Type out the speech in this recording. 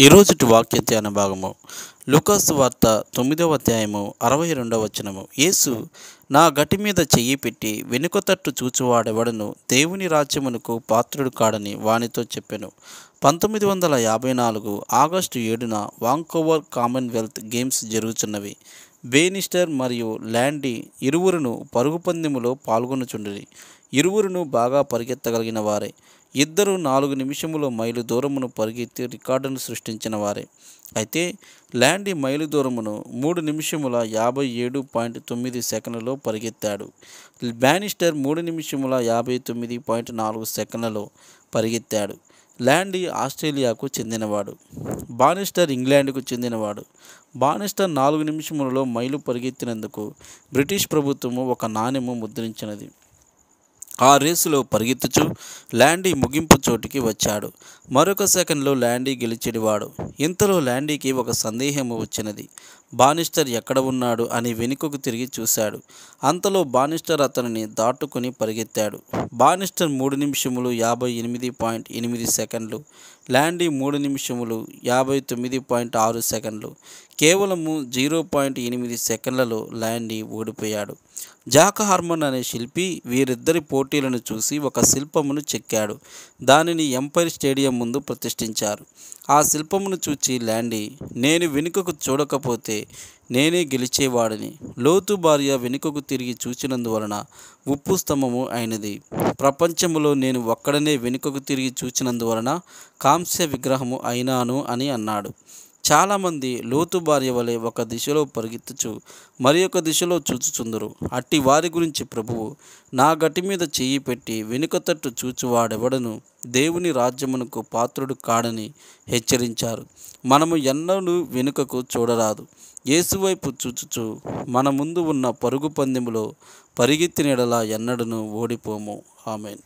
ఈరోజుటి వాక్య ధ్యాన భాగము లూకాసు వార్త 9వ అధ్యాయము 62వ వచనము. యేసు నా గటి మీద చెయ్యి పెట్టి వెనుక తట్టు చూచువాడెవడను దేవుని రాజ్యమునకు పాత్రుడు కాడని వానితో చెప్పెను. 1954 ఆగస్టు 7న వాంకోవర్ కామన్వెల్త్ గేమ్స్ జరుగుతున్నవి. బేనిస్టర్ మరియు ల్యాండీ ఇరువురును పరుగు పందెములో పాల్గొనుచుండిరి. ఇరువురును బాగా పరిగెత్తగలిగిన వారే. ఇద్దరు 4 నిమిషముల మైలు దూరమును పరిగెత్తి రికార్డును సృష్టించిన వారే. అయితే ల్యాండీ మైలు దూరమును 3 నిమిషముల 57.9 సెకన్లలో పరిగెత్తాడు. బ్యానిస్టర్ 3 నిమిషముల 59.4 సెకన్లలో పరిగెత్తాడు. ల్యాండీ ఆస్ట్రేలియాకు చెందినవాడు, బానిస్టర్ ఇంగ్లాండ్కు చెందినవాడు. బానిస్టర్ 4 నిమిషములలో మైలు పరిగెత్తినందుకు బ్రిటిష్ ప్రభుత్వము ఒక నాణెము ముద్రించినది. ఆ రేసులో పరిగెత్తుచు ల్యాండీ ముగింపు చోటికి వచ్చాడు. మరొక సెకండ్లో ల్యాండీ గెలిచెడివాడు. ఇంతలో ల్యాండీకి ఒక సందేహము వచ్చినది. బానిస్టర్ ఎక్కడ ఉన్నాడు అని వెనుకకు తిరిగి చూశాడు. అంతలో బానిస్టర్ అతనిని దాటుకుని పరిగెత్తాడు. బానిస్టర్ 3 నిమిషములు 58.8 సెకండ్లు, ల్యాండీ 3 నిమిషములు 59.6 సెకండ్లు. కేవలము 0.8 సెకండ్లలో ల్యాండీ ఓడిపోయాడు. జాక్ హార్మన్ అనే శిల్పి వీరిద్దరి పోటీలను చూసి ఒక శిల్పమును చెక్కాడు. దానిని ఎంపైర్ స్టేడియం ముందు ప్రతిష్ఠించారు. ఆ శిల్పమును చూచి ల్యాండీ, నేను వెనుకకు చూడకపోతే నేనే గెలిచేవాడిని. లోతు భార్య వెనుకకు తిరిగి చూచినందువలన ఉప్పు స్తంభము అయినది. ప్రపంచములో నేను ఒక్కడనే వెనుకకు తిరిగి చూచినందువలన కాంస్య విగ్రహము అయినాను అని అన్నాడు. చాలామంది లోతు భార్య వలె ఒక దిశలో పరిగెత్తుచు మరి ఒక దిశలో చూచుచుందురు. అట్టి వారి గురించి ప్రభువు నా గటి మీద చెయ్యి పెట్టి వెనుక తట్టు చూచువాడెవడను దేవుని రాజ్యమునకు పాత్రుడు కాడని హెచ్చరించారు. మనము ఎన్నడూ వెనుకకు చూడరాదు. యేసువైపు చూచుచు మన ముందు ఉన్న పరుగు పందెములో పరిగెత్తిన యెడల ఎన్నడూ ఓడిపోము. ఆమేన్.